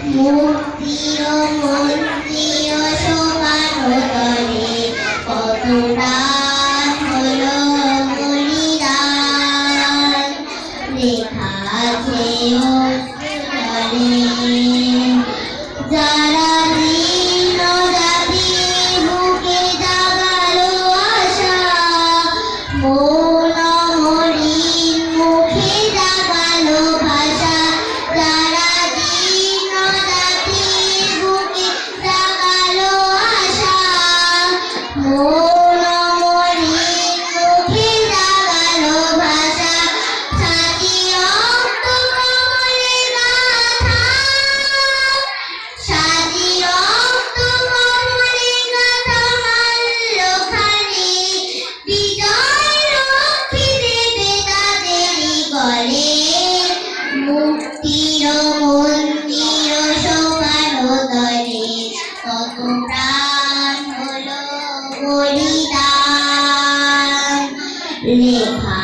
মুক্তির মন্ত্রীয় শোকানো তরে কত প্রাণ হলো বলিদান। লেখা আছে অক্ষরে যারা জীর্ণ জাতির বুকে জাগালো আশা, মৌন মলিন মুখে জাগালো ভাষা। যারা জীর্ণ জাতির বুকে জাগালো আশা, মৌন মলিন মুখে জাগালো ভাষা। সাজি রক্ত কমলে গাথা, সাজি রক্ত কমলে গাথা মাল্যখানি। বিজয় রক্ষী দেবে তাদেরই গলে, মুক্তির মন্দির শোভানো তরে কত প্রাণ হলো বলিদান। লেখা